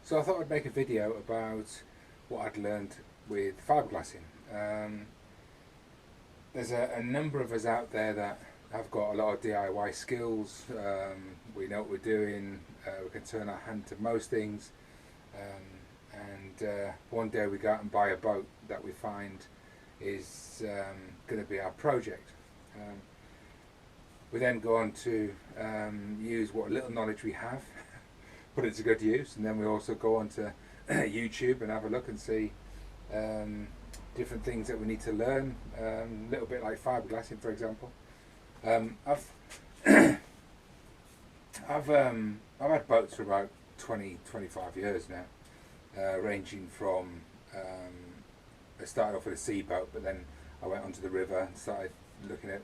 So I thought I'd make a video about what I'd learned with fiberglassing. There's a number of us out there that have got a lot of DIY skills. We know what we're doing. We can turn our hand to most things. And one day we go out and buy a boat that we find is going to be our project. We then go on to use what little knowledge we have, put it to good use, and then we also go on to YouTube and have a look and see different things that we need to learn, a little bit like fiberglassing, for example. I've had boats for about 25 years now, ranging from I started off with a sea boat, but then I went onto the river and started looking at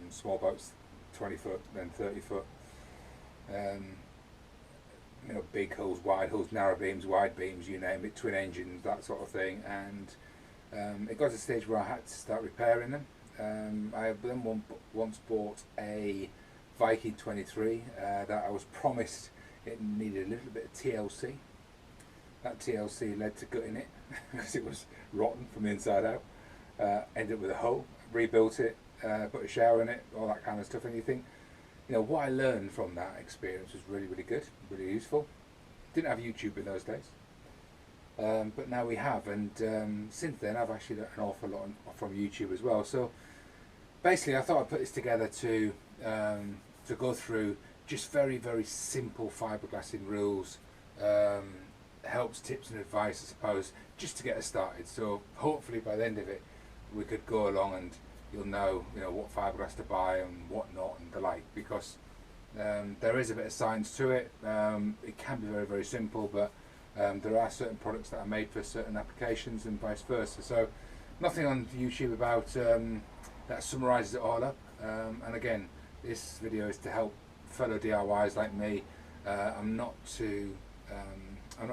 small boats, 20 foot, then 30 foot. You know, big hulls, wide hulls, narrow beams, wide beams, you name it, twin engines, that sort of thing. And it got to a stage where I had to start repairing them. I then once bought a Viking 23 that I was promised it needed a little bit of TLC. That TLC led to gutting it because it was rotten from the inside out. Ended up with a hull, rebuilt it, put a shower in it, all that kind of stuff. And you think, you know, what I learned from that experience was really, really good, really useful. Didn't have YouTube in those days, but now we have. And since then, I've actually learned an awful lot from YouTube as well. So basically, I thought I'd put this together to go through just very, very simple fiberglassing rules. Helps, tips and advice, I suppose, just to get us started. So hopefully by the end of it we could go along and you'll know, what fiberglass to buy and what not and the like, because there is a bit of science to it. It can be very, very simple, but there are certain products that are made for certain applications and vice versa. So nothing on YouTube about that summarizes it all up. And again, this video is to help fellow DIYs like me. I'm not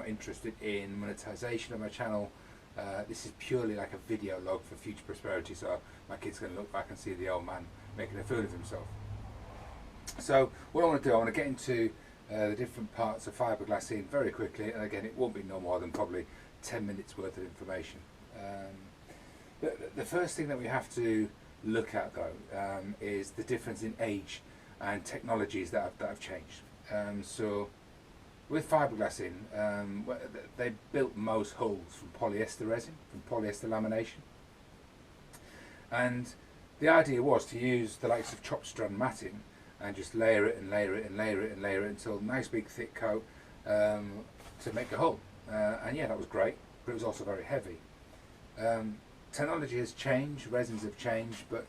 interested in monetization of my channel. This is purely like a video log for future prosperity, so my kids can look back and see the old man making a fool of himself. So what I want to do, I want to get into the different parts of fiberglassing very quickly, and again, it won't be no more than probably 10 minutes worth of information. The first thing that we have to look at though is the difference in age and technologies that have changed. So with fiberglassing, they built most hulls from polyester resin, from polyester lamination. And the idea was to use the likes of chopped strand matting and just layer it and layer it and layer it and layer it until a nice big thick coat to make a hull. And yeah, that was great, but it was also very heavy. Technology has changed, resins have changed, but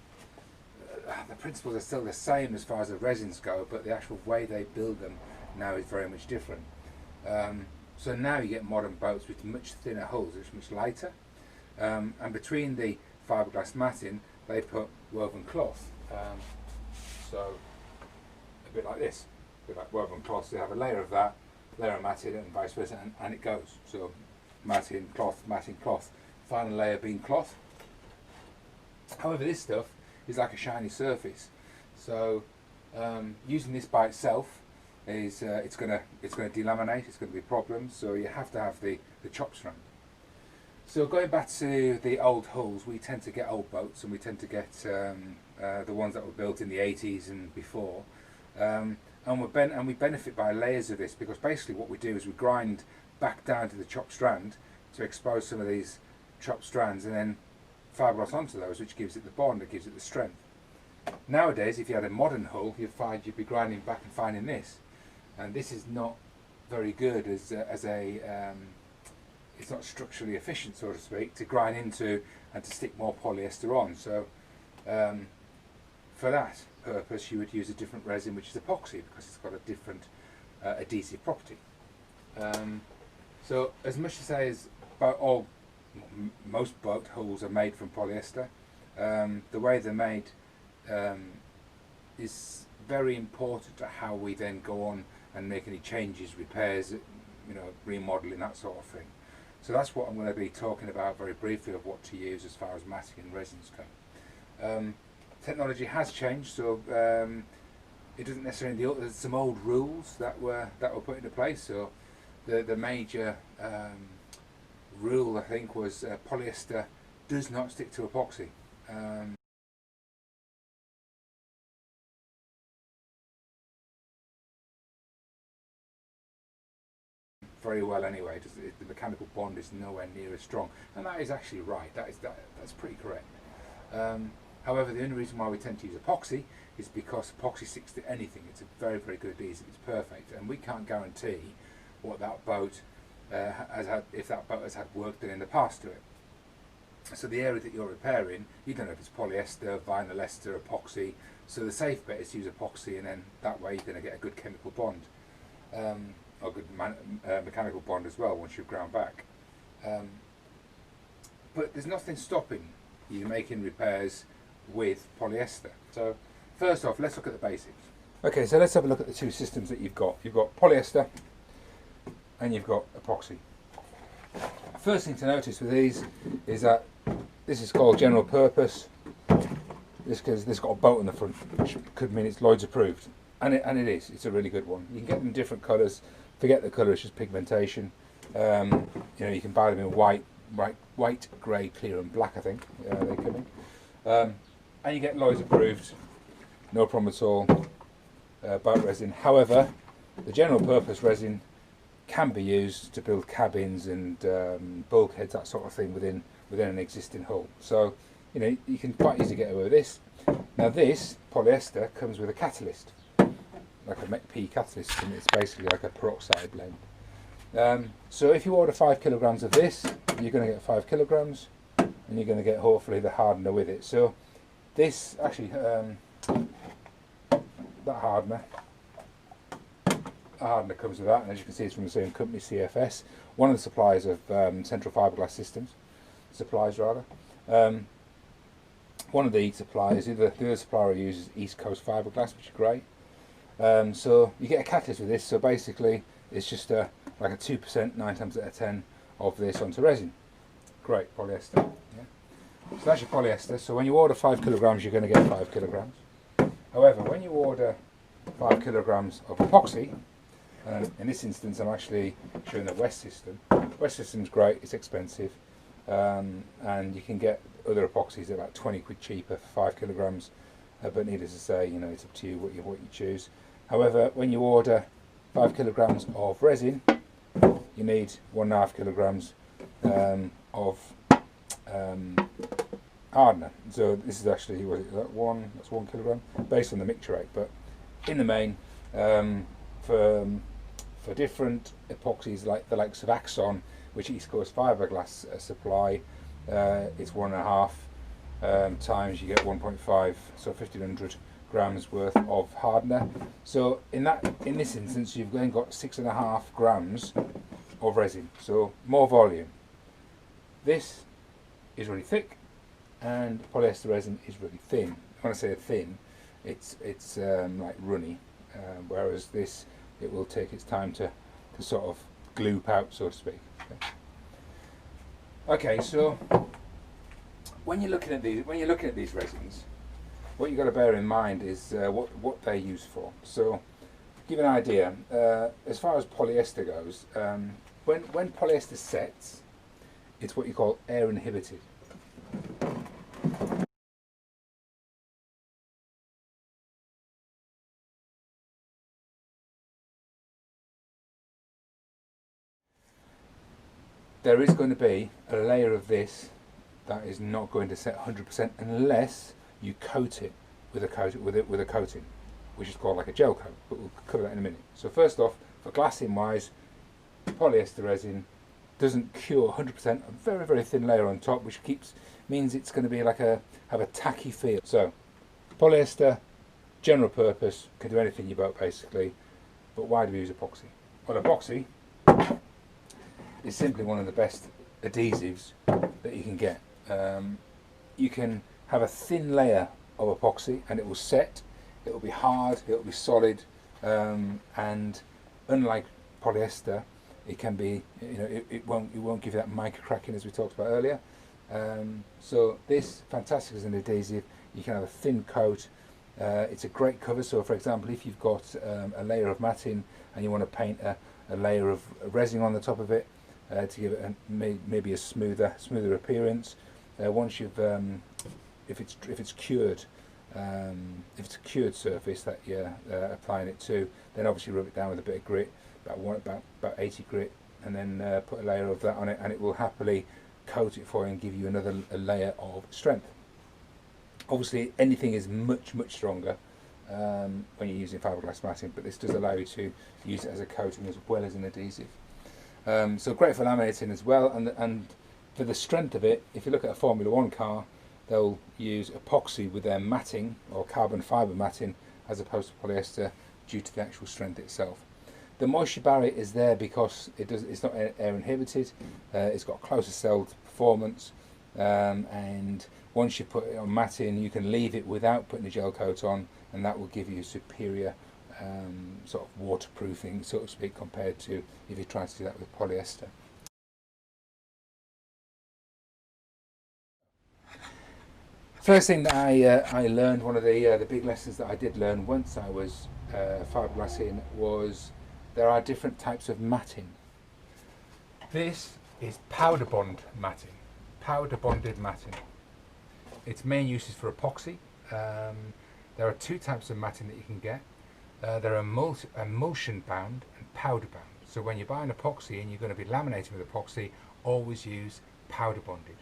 the principles are still the same as far as the resins go, but the actual way they build them now is very much different. So now you get modern boats with much thinner hulls, which are much lighter, and between the fiberglass matting they put woven cloth, so a bit like this, a bit like woven cloth. So you have a layer of that, layer of matting, and vice versa, and it goes. So matting, cloth, final layer being cloth. However, this stuff is like a shiny surface, so using this by itself is it's going to delaminate. It's going to be problems. So you have to have the chop strand. So going back to the old hulls, we tend to get old boats, and we tend to get the ones that were built in the 80s and before, and we benefit by layers of this, because basically what we do is we grind back down to the chop strand to expose some of these chopped strands, and then fiberglass onto those, which gives it the bond, that gives it the strength. Nowadays, if you had a modern hull, you'd find you'd be grinding back and finding this, and this is not very good as it's not structurally efficient, so to speak, to grind into and to stick more polyester on. So for that purpose, you would use a different resin, which is epoxy, because it's got a different adhesive property. So as much to say as most boat hulls are made from polyester, the way they're made is very important to how we then go on and make any changes, repairs, remodeling, that sort of thing. So that's what I'm going to be talking about very briefly, of what to use as far as matting and resins go. Technology has changed, so it doesn't necessarily. There's some old rules that were put into place. So the major rule, I think, was polyester does not stick to epoxy. Very well anyway. The mechanical bond is nowhere near as strong, and that is actually right. That's pretty correct. However, the only reason why we tend to use epoxy is because epoxy sticks to anything. It's a very, very good adhesive. It's perfect, and we can't guarantee what that boat has had, if that boat has had work done in the past to it. So the area that you're repairing, you don't know if it's polyester, vinyl ester, epoxy. So the safe bet is to use epoxy, and then that way you're going to get a good chemical bond, or good mechanical bond as well once you've ground back. But there's nothing stopping you making repairs with polyester. So first off, let's look at the basics. Okay, so let's have a look at the two systems that you've got. You've got polyester and you've got epoxy. First thing to notice with these is that this is called general purpose. This because this got a boat on the front, which could mean it's Lloyd's approved, and it is. It's a really good one. You can get them in different colours. Forget the colour; it's just pigmentation. You know, you can buy them in white, grey, clear, and black. I think they come in, and you get Lloyd's approved. No problem at all. Boat resin. However, the general purpose resin can be used to build cabins and bulkheads, that sort of thing, within an existing hull. So, you know, you can quite easily get away with this. Now, this polyester comes with a catalyst, like a MEP catalyst, and it's basically like a peroxide blend. So, if you order 5 kilograms of this, you're going to get 5 kilograms, and you're going to get hopefully the hardener with it. So, this actually, that hardener comes with that, and as you can see, it's from the same company, CFS, one of the suppliers of Central Fibreglass Systems, one of the suppliers, the other supplier uses East Coast Fibreglass, which is great. So you get a catalyst with this, so basically it's just like a 2%, 9 times out of 10 of this onto resin. Great, polyester. Yeah. So that's your polyester, so when you order 5 kilograms, you're going to get 5 kilograms. However, when you order 5 kilograms of epoxy, in this instance I'm actually showing the West system. West system's great, it's expensive, and you can get other epoxies at about 20 quid cheaper for 5 kilograms, but needless to say, you know, it's up to you what you choose. However, when you order 5 kilograms of resin, you need 1.5 kilograms of hardener. So this is actually, that's 1 kilogram based on the mixture rate, but in the main, for different epoxies like the likes of Axon, which East Coast Fibreglass supply, it's 1.5 times, you get 1.5, so 1500 grams worth of hardener. So in this instance, you've then got 6.5 grams of resin, so more volume. This is really thick, and polyester resin is really thin. When I say thin, it's like runny, whereas this, it will take its time to sort of gloop out, so to speak. Okay, so when you're looking at these resins, what you've got to bear in mind is what they're used for. So, to give you an idea, as far as polyester goes, when polyester sets, it's what you call air inhibited. There is going to be a layer of this that is not going to set 100% unless you coat it with a coating, which is called like a gel coat, but we'll cover that in a minute. So first off, for glassing wise, polyester resin doesn't cure 100%, a very, very thin layer on top, which means it's going to be like have a tacky feel. So polyester, general purpose, can do anything you boat basically, but why do we use epoxy? Well, epoxy is simply one of the best adhesives that you can get. You can have a thin layer of epoxy and it will set, it will be hard, it will be solid, and unlike polyester, it can be, you know, it won't give you that micro cracking as we talked about earlier. So this, fantastic as an adhesive. You can have a thin coat. It's a great cover. So for example, if you've got a layer of matting and you want to paint a a layer of resin on the top of it to give it maybe a smoother appearance. Once you've if it's cured, if it's a cured surface that you're applying it to, then obviously rub it down with a bit of grit, about 80 grit, and then put a layer of that on it, and it will happily coat it for you and give you another layer of strength. Obviously anything is much stronger when you're using fiberglass matting, but this does allow you to use it as a coating as well as an adhesive. So great for laminating as well, and for the strength of it, if you look at a Formula 1 car, they'll use epoxy with their matting or carbon fibre matting as opposed to polyester due to the actual strength itself. The moisture barrier is there because it's not air inhibited, it's got closer celled performance, and once you put it on matting you can leave it without putting a gel coat on, and that will give you superior sort of waterproofing, so to speak, compared to if you try to do that with polyester. First thing that I learned, one of the big lessons that I did learn once I was fiberglassing, was there are different types of matting. This is powder bond matting, powder bonded matting. Its main use is for epoxy. There are two types of matting that you can get. There are emulsion bound and powder bound. So when you're buying epoxy and you're going to be laminating with epoxy, always use powder bonded.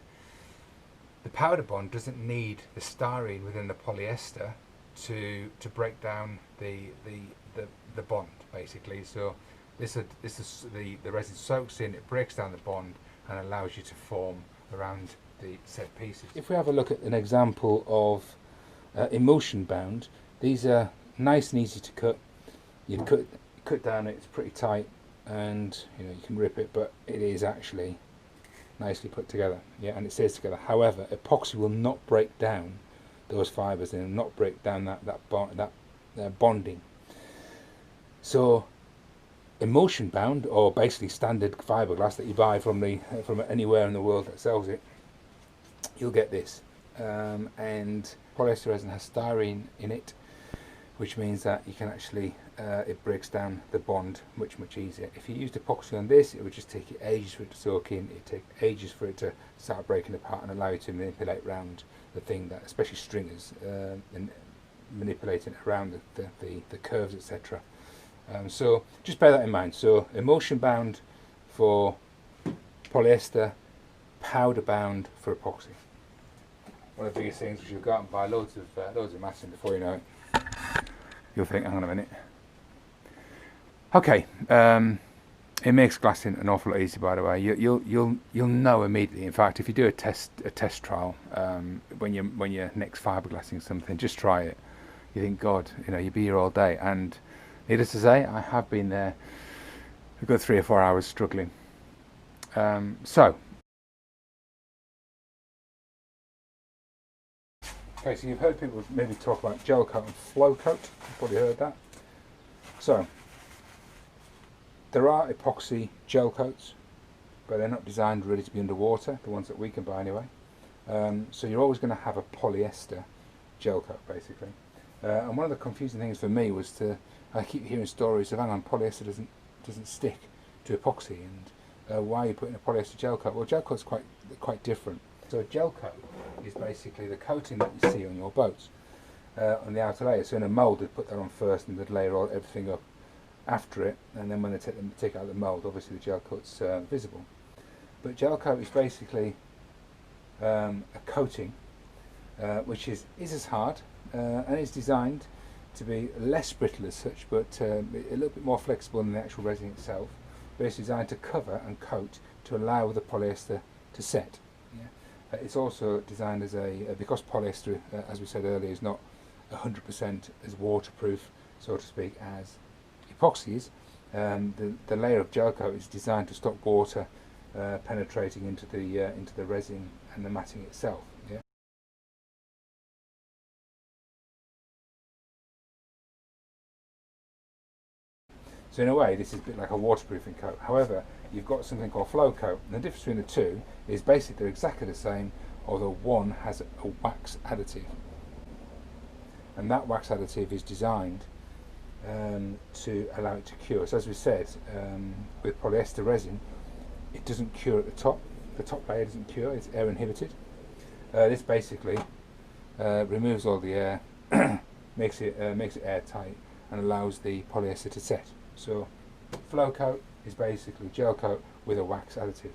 The powder bond doesn't need the styrene within the polyester to break down the bond, basically. So the resin soaks in, it breaks down the bond and allows you to form around the said pieces. If we have a look at an example of emulsion bound, these are nice and easy to cut. You cut down it, it's pretty tight, and you can rip it, but it is actually nicely put together, yeah, and it stays together. However, epoxy will not break down those fibres and not break down that bonding. So emulsion bound, or basically standard fiberglass that you buy from anywhere in the world that sells it, you'll get this, and polyester resin has styrene in it, which means that you can actually it breaks down the bond much easier. If you used epoxy on this, it would just take you ages for it to soak in. It'd take ages for it to start breaking apart and allow you to manipulate around the thing, that especially stringers, and manipulating it around the curves, etc. So just bear that in mind. So emulsion bound for polyester, powder bound for epoxy. One of the biggest things is you'll go out and buy loads of matting before you know it. You'll think, hang on a minute. Okay, it makes glassing an awful lot easier, by the way. You'll know immediately. In fact, if you do a test trial, when you're next fiberglassing something, just try it. You think, God, you'll be here all day. And needless to say, I have been there a good 3 or 4 hours struggling. So okay, so you've heard people maybe talk about gel coat and flow coat. You've probably heard that. So there are epoxy gel coats, but they're not designed really to be underwater, the ones that we can buy anyway. So you're always going to have a polyester gel coat, basically. And one of the confusing things for me was I keep hearing stories of, hang on, polyester doesn't stick to epoxy, and why are you putting a polyester gel coat? Well, gel coat's quite different. So a gel coat is basically the coating that you see on your boats, on the outer layer. So in a mould, they'd put that on first, and they'd layer everything up after it, and then when they take out the mould, obviously the gel coat's visible. But gel coat is basically a coating which is as hard, and is designed to be less brittle as such, but a little bit more flexible than the actual resin itself. But it's designed to cover and coat to allow the polyester to set. Yeah? It's also designed as because polyester, as we said earlier, is not 100% as waterproof, so to speak, as epoxy is. The layer of gel coat is designed to stop water penetrating into the resin and the matting itself. Yeah? So in a way, this is a bit like a waterproofing coat. However, you've got something called flow coat, and the difference between the two is basically they're exactly the same, although one has a wax additive, and that wax additive is designed to allow it to cure. So as we said, with polyester resin, it doesn't cure at the top. The top layer doesn't cure, it's air inhibited. This basically removes all the air, makes it airtight, and allows the polyester to set. So flow coat is basically gel coat with a wax additive.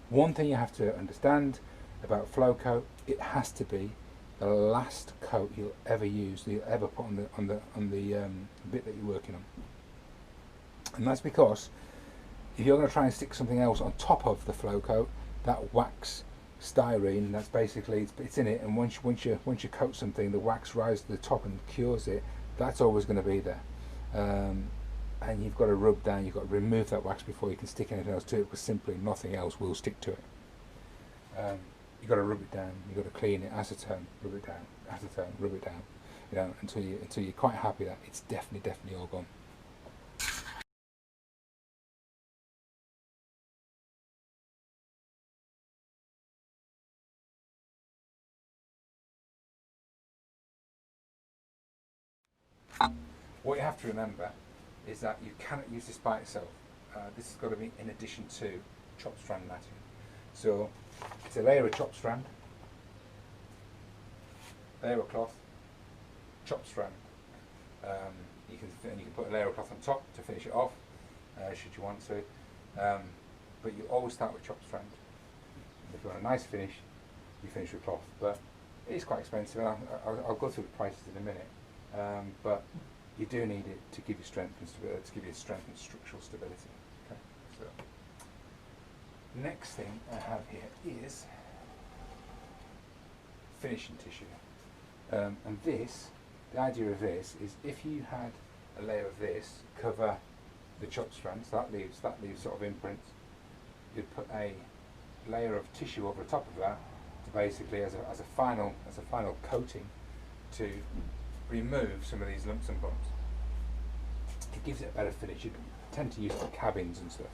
One thing you have to understand about flow coat, it has to be the last coat you'll ever use, that you'll ever put on the bit that you're working on. And that's because if you're going to try and stick something else on top of the flow coat, that wax styrene, that's basically it's in it, and once you coat something, the wax rises to the top and cures it. That's always going to be there, and you've got to rub down. You've got to remove that wax before you can stick anything else to it, because simply nothing else will stick to it. You've got to rub it down. You've got to clean it, acetone, rub it down, acetone, rub it down, you know, until you're quite happy that it's definitely all gone. What you have to remember is that you cannot use this by itself. This has got to be in addition to chop strand matting. So it's a layer of chop strand, layer of cloth, chop strand. You can put a layer of cloth on top to finish it off, should you want to. But you always start with chop strand. If you want a nice finish, you finish with cloth. But it is quite expensive, and I'll go through the prices in a minute. But you do need it to give you strength and stability, to give you strength and structural stability. Okay, so next thing I have here is finishing tissue, and this, the idea of this is if you had a layer of this cover the chop strands, that leaves sort of imprints. You'd put a layer of tissue over the top of that to basically as a final coating to remove some of these lumps and bumps. It gives it a better finish. You tend to use it for cabins and stuff,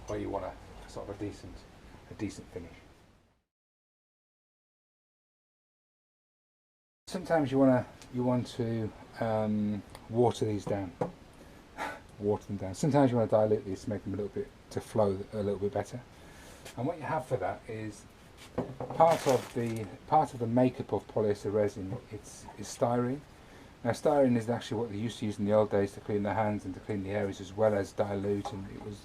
where you want a sort of a decent finish. Sometimes you want to water these down, water them down. Sometimes you want to dilute these to make them to flow a little bit better. And what you have for that is part of the makeup of polyester resin is styrene. Now styrene is actually what they used to use in the old days to clean their hands and to clean the areas as well as dilute, and it was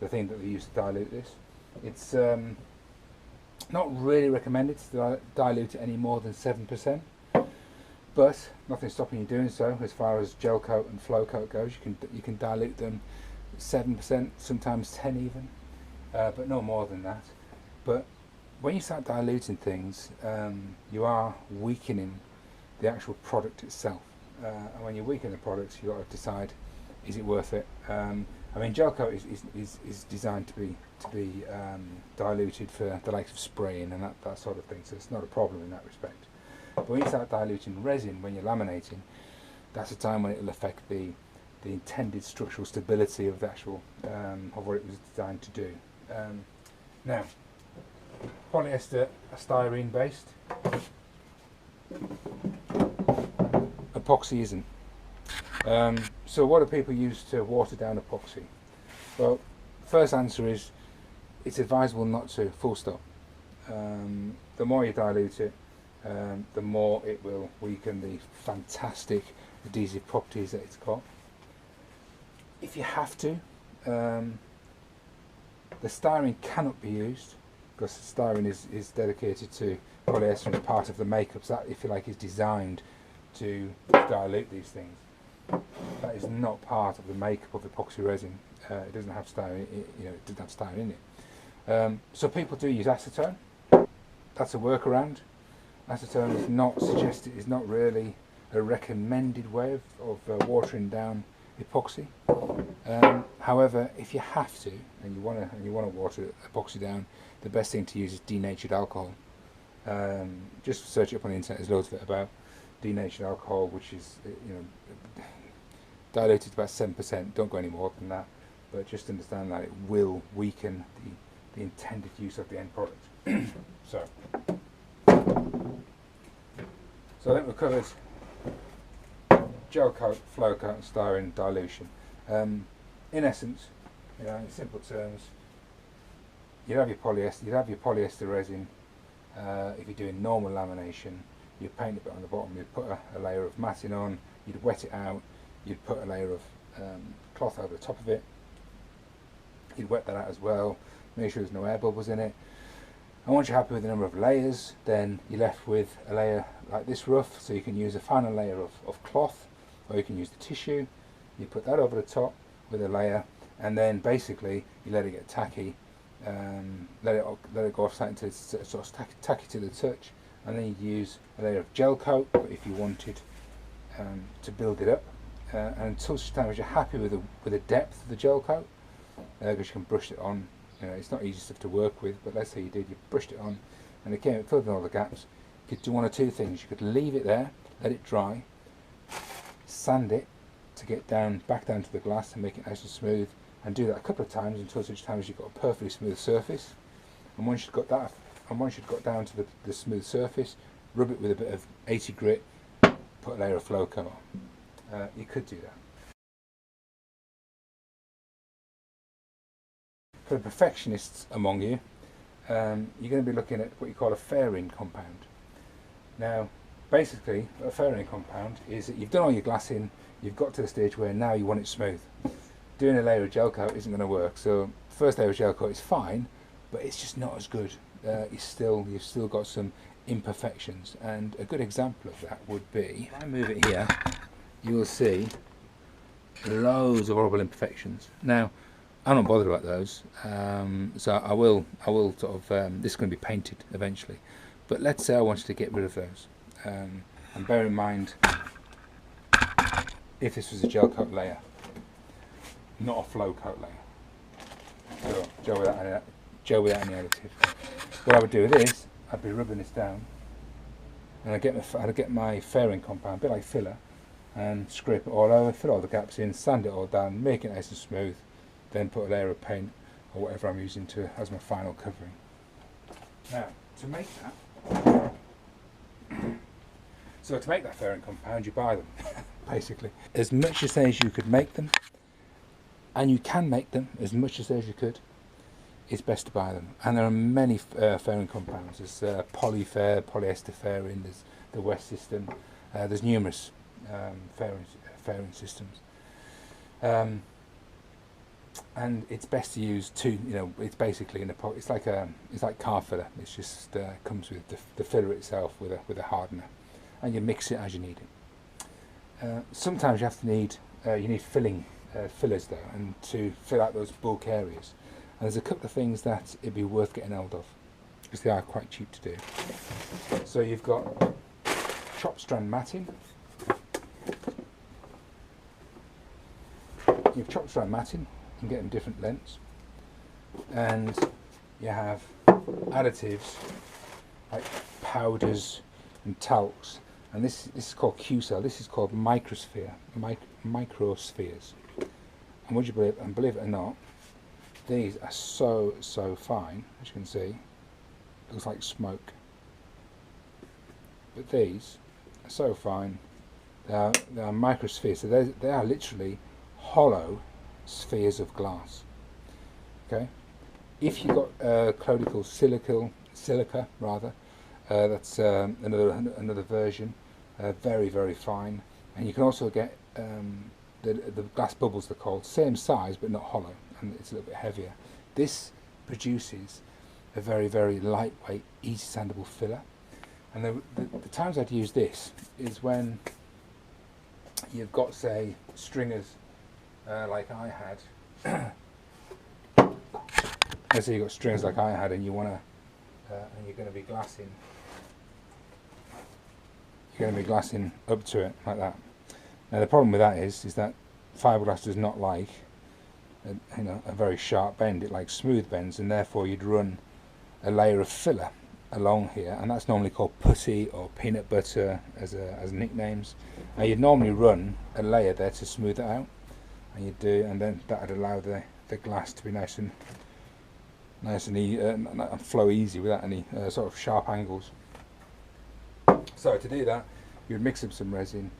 the thing that they used to dilute this. It's not really recommended to dilute it any more than 7%, but nothing's stopping you doing so. As far as gel coat and flow coat goes, you can dilute them 7%, sometimes 10 even, but no more than that. But when you start diluting things, you are weakening the actual product itself. And when you weaken the product, you've got to decide, is it worth it? I mean, gel coat is designed to be diluted for the likes of spraying and that sort of thing, so it's not a problem in that respect. But when you start diluting resin, when you're laminating, that's a time when it will affect the intended structural stability of the actual of what it was designed to do. Now, polyester are styrene based. Epoxy isn't. So what do people use to water down epoxy? Well, first answer is it's advisable not to, full stop. The more you dilute it, the more it will weaken the fantastic adhesive properties that it's got. If you have to, the styrene cannot be used, because styrene is dedicated to polyester and part of the makeup, so that, if you like, is designed to dilute these things. That is not part of the makeup of epoxy resin. It doesn't have styrene, it doesn't have styrene in it. So people do use acetone. That's a workaround. Acetone is not suggested, is not really a recommended way of watering down epoxy. However, if you have to and you want to water epoxy down, the best thing to use is denatured alcohol. Just search it up on the internet. There's loads of it about denatured alcohol, which is diluted to about 7%. Don't go any more than that, but just understand that it will weaken the intended use of the end product. So I think we've covered gel coat, flow coat and styrene dilution. In essence, you know, in simple terms, you'd have your polyester resin. If you're doing normal lamination, you'd paint a bit on the bottom, you'd put a layer of matting on, you'd wet it out, you'd put a layer of cloth over the top of it, you'd wet that out as well, make sure there's no air bubbles in it. And once you're happy with the number of layers, then you're left with a layer like this rough, so you can use a final layer of cloth, or you can use the tissue. You put that over the top with a layer, and then basically you let it get tacky, let it go off slightly until it's sort of tacky to the touch, and then you'd use a layer of gel coat if you wanted to build it up, and until such time as you're happy with the depth of the gel coat, because you can brush it on. You know, it's not easy stuff to work with, but let's say you did, you brushed it on and it came filled in all the gaps. You could do one or two things. You could leave it there, let it dry, sand it to get back down to the glass and make it nice and smooth, and do that a couple of times until such time as you've got a perfectly smooth surface. And once you've got that, and once you've got down to the smooth surface, rub it with a bit of 80 grit, put a layer of flow coat on. You could do that. For the perfectionists among you, you're going to be looking at what you call a fairing compound. Now, basically, a fairing compound is that you've done all your glassing, you've got to the stage where now you want it smooth. Doing a layer of gel coat isn't going to work. So, first layer of gel coat is fine, but it's just not as good. You've still got some imperfections, and a good example of that would be, if I move it here, you will see loads of horrible imperfections. Now, I'm not bothered about those, so I will sort of, this is going to be painted eventually, but let's say I wanted to get rid of those, and bear in mind, if this was a gel coat layer, not a flow coat layer, so gel without any additive, what I would do with this, I'd be rubbing this down, and I'd get my fairing compound, a bit like filler, and scrape it all over, fill all the gaps in, sand it all down, make it nice and smooth, then put a layer of paint or whatever I'm using as my final covering. Now, to make that fairing compound, you buy them, basically. As much as you could make them, and you can make them as much as you could, it's best to buy them. And there are many fairing compounds. There's Polyfair, Polyester fairing, there's the West system, there's numerous fairing systems. And it's best to use two. You know, it's basically it's like car filler. It's just comes with the filler itself with a hardener, and you mix it as you need it. Sometimes you need fillers though, and to fill out those bulk areas. And there's a couple of things that it'd be worth getting hold of, because they are quite cheap to do. So you've got chop strand matting. You've chopped strand matting. You can get them different lengths, and you have additives like powders and talcs, and this is called Q-cell. This is called microspheres. And would you believe it or not, these are so fine, as you can see. It looks like smoke, but these are so fine. They are microspheres, so they are literally hollow spheres of glass. Okay, if you've got clodical silica rather, that's another version, very fine. And you can also get the glass bubbles, they're called, same size but not hollow, and it's a little bit heavier. This produces a very lightweight, easy sandable filler. And the times I'd use this is when you've got, say, stringers like I had. Let's say you've got strings like I had, and you want to, and you're going to be glassing. You're going to be glassing up to it like that. Now the problem with that is that fiberglass does not like a very sharp bend. It likes smooth bends, and therefore you'd run a layer of filler along here, and that's normally called putty or peanut butter as nicknames. Now you'd normally run a layer there to smooth it out, and you do, and then that would allow the glass to be nice and flow easy without any sort of sharp angles. So to do that, you'd mix up some resin,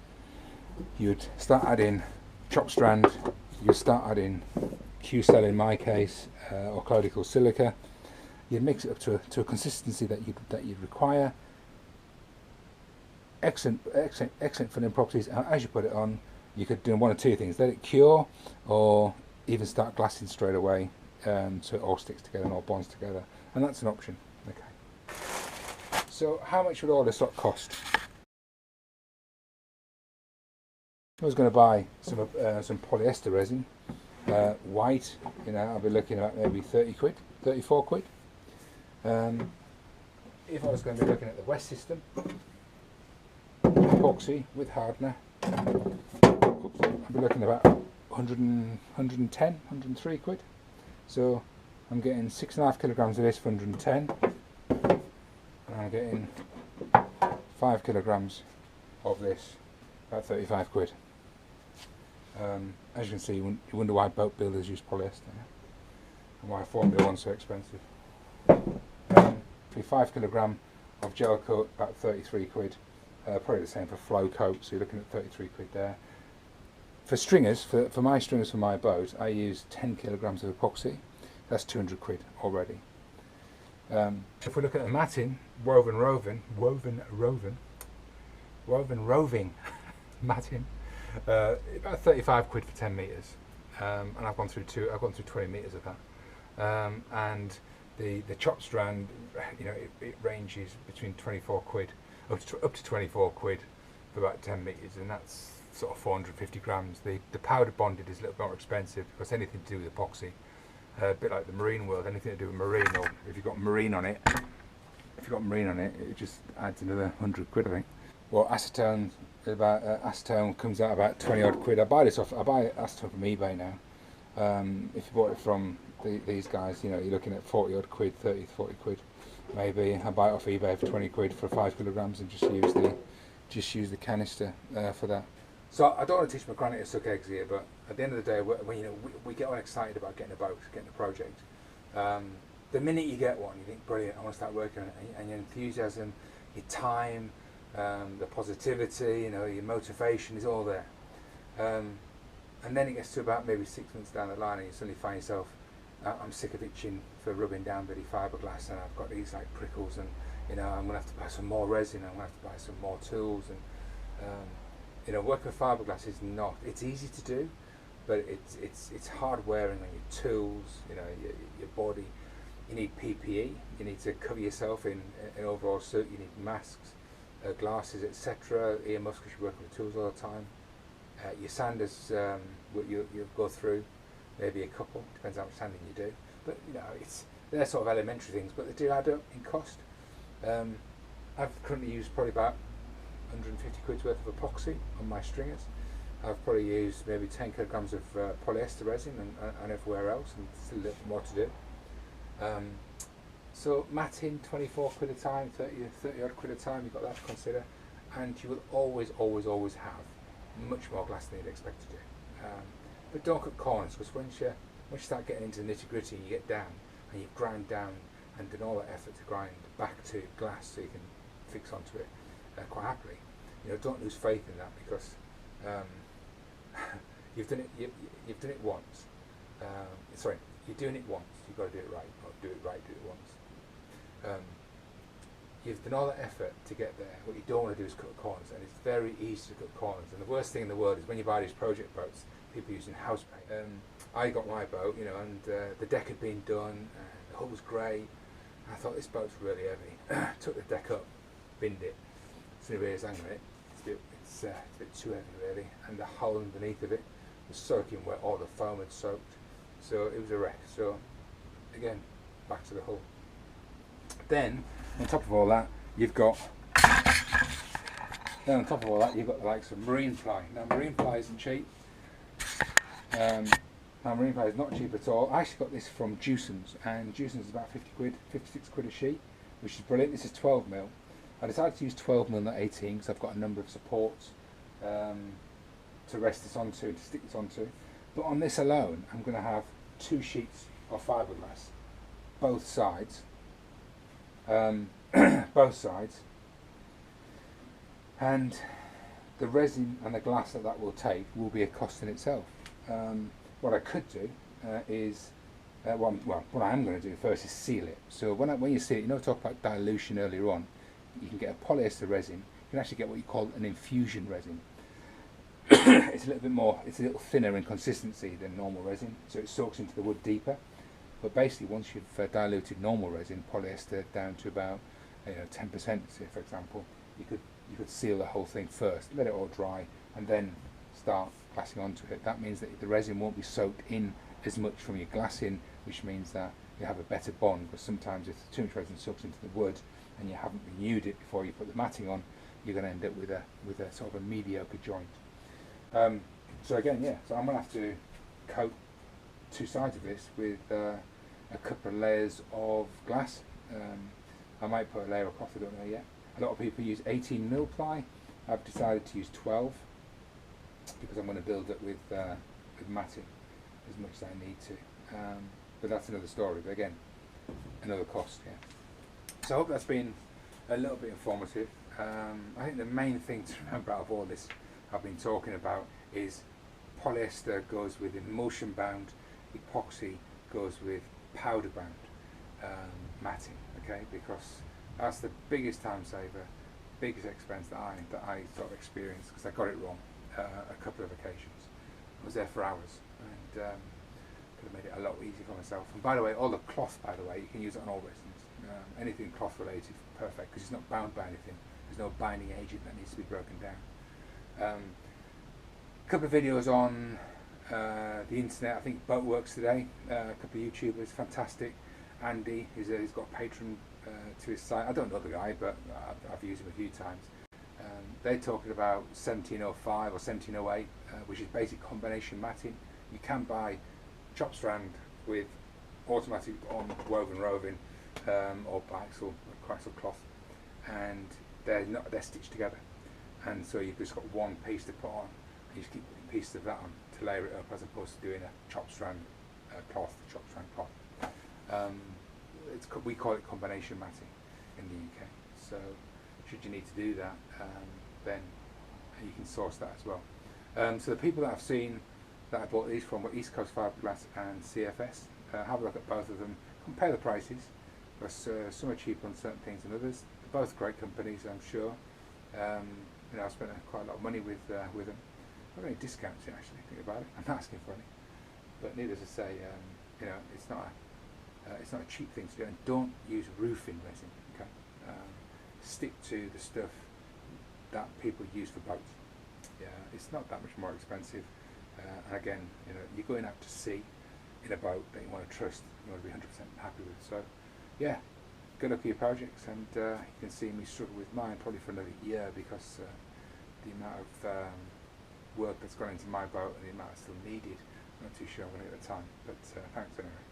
you'd start adding chop strand, you'd start adding Q-cell in my case, or colloidal silica. You'd mix it up to a consistency that you'd require. Excellent filling properties. And as you put it on, you could do one of two things: let it cure, or even start glassing straight away, so it all sticks together and all bonds together. And that's an option. Okay. So how much would all this lot cost? I was going to buy some polyester resin, white. You know, I'll be looking at maybe 30 quid, 34 quid. If I was going to be looking at the West system, epoxy with hardener, I'd be looking at about 110, 103 quid. So I'm getting 6.5 kilograms of this for 110, and I'm getting 5 kilograms of this, about 35 quid. As you can see, you wonder why boat builders use polyester, and why Formula 1's so expensive. 5 kilogram of gel coat, about 33 quid. Probably the same for flow coat, so you're looking at 33 quid there. For stringers, for my stringers for my boat, I use 10 kilograms of epoxy. That's 200 quid already. If we look at the matting, woven roving matting, about 35 quid for 10 meters, and I've gone through 20 meters of that. And the chop strand, you know, it ranges between 24 quid up to 24 quid for about 10 meters, and that's sort of 450 grams. The powder bonded is a little bit more expensive because anything to do with epoxy, a bit like the marine world, anything to do with marine, or if you've got marine on it, it just adds another 100 quid, I think. Well, acetone, acetone comes out about 20 odd quid. I buy acetone from eBay now. If you bought it from these guys, you know, you're looking at 40 odd quid, 30 to 40 quid maybe. I buy it off eBay for 20 quid for 5 kilograms and just use the canister for that. So I don't want to teach my granite to suck eggs here, but at the end of the day, when you know, we get all excited about getting a boat, getting a project. The minute you get one, you think, brilliant, I want to start working on it, and your enthusiasm, your time, the positivity, you know, your motivation is all there. And then it gets to about maybe 6 months down the line, and you suddenly find yourself, I'm sick of itching for rubbing down bloody fiberglass, and I've got these like prickles, and you know, I'm going to have to buy some more resin, I'm going to have to buy some more tools, and you know, working with fiberglass is not, it's easy to do, but it's hard wearing on your tools, you know, your body. You need PPE, you need to cover yourself in an overall suit, you need masks, glasses, etc., earmuffs because you're working with tools all the time. Your sanders, you'll go through, maybe a couple, depends how much sanding you do, but you know, they're sort of elementary things, but they do add up in cost. I've currently used probably about 150 quid's worth of epoxy on my stringers. I've probably used maybe 10 kilograms of polyester resin and everywhere else, and still a little more to do. So matting, 24 quid a time, 30 odd quid a time, you've got that to consider, and you will always have much more glass than you'd expect to do. But don't cut corners, because once you start getting into the nitty gritty, you get down and you've ground down and done all that effort to grind back to glass so you can fix onto it quite happily. You know, don't lose faith in that, because you've done it once. Sorry, you're doing it once. You've got to do it right. Not do it right, do it once. You've done all that effort to get there. What you don't want to do is cut corners, and it's very easy to cut corners. And the worst thing in the world is when you buy these project boats, people using house paint. I got my boat, you know, and the deck had been done, and the hull was great. I thought, this boat's really heavy. Took the deck up, binned it. So anyway, hang on a minute, it's a bit too heavy really, and the hull underneath of it was soaking wet, all the foam had soaked, so it was a wreck. So again, back to the hull. Then on top of all that, you've got the likes of marine ply. Now marine ply isn't cheap. Now marine ply is not cheap at all. I actually got this from Jewson's, and Jewson's is about 50 quid, 56 quid a sheet, which is brilliant. This is 12 mil. I decided to use 12 mil, not 18, because I've got a number of supports to rest this onto, to stick this onto. But on this alone, I'm going to have 2 sheets of fiberglass, both sides, both sides, and the resin and the glass that will take will be a cost in itself. What I could do is, what I am going to do first is seal it. So when you seal it, I talked about dilution earlier on. You can get a polyester resin. You can actually get what you call an infusion resin. It's a little bit more, it's a little thinner in consistency than normal resin, so it soaks into the wood deeper. But basically, once you've diluted normal resin, polyester, down to about 10%, say for example, you could seal the whole thing first, let it all dry, and then start glassing onto it. That means that the resin won't be soaked in as much from your glassing, which means that you have a better bond. Because sometimes if too much resin soaks into the wood and you haven't renewed it before you put the matting on, you're going to end up with a sort of a mediocre joint. So again, so I'm going to have to coat two sides of this with a couple of layers of glass. I might put a layer across, I don't know yet. A lot of people use 18mm ply. I've decided to use 12 because I'm going to build it with matting as much as I need to. But that's another story. But again, another cost. Yeah. So I hope that's been a little bit informative. I think the main thing to remember out of all this I've been talking about is polyester goes with emulsion bound, epoxy goes with powder bound matting. Okay, because that's the biggest time saver, biggest expense that I sort of experienced, because I got it wrong a couple of occasions. I was there for hours and could have made it a lot easier for myself. And by the way, all the cloth, by the way, you can use it on all resins. Anything cloth related, perfect, because it's not bound by anything. There's no binding agent that needs to be broken down. A couple of videos on the internet. I think Boat Works today. A couple of YouTubers, fantastic. Andy, he's got a patron to his site. I don't know the guy, but I've used him a few times. They're talking about 1705 or 1708, which is basic combination matting. You can buy chop strand with automatic on woven roving or biaxial cloth, and they're stitched together. And so you've just got one piece to put on, and you just keep putting pieces of that on to layer it up, as opposed to doing a chop strand cloth. We call it combination matting in the UK. So should you need to do that, then you can source that as well. So the people that I've seen that I bought these from were East Coast Fibreglass and CFS. Have a look at both of them, compare the prices, because some are cheaper on certain things than others. They're both great companies, I'm sure. I spent quite a lot of money with them. I don't have any discounts in, actually, think about it. I'm not asking for any. But needless to say, it's not a cheap thing to do. And don't use roofing resin. Okay, stick to the stuff that people use for boats. Yeah, it's not that much more expensive. And again, you're going out to sea in a boat that you want to trust, you want to be 100% happy with. So, yeah. Good luck with your projects, and you can see me struggle with mine probably for another year, because the amount of work that's gone into my boat and the amount I still needed, I'm not too sure I'm going to get the time, but thanks anyway.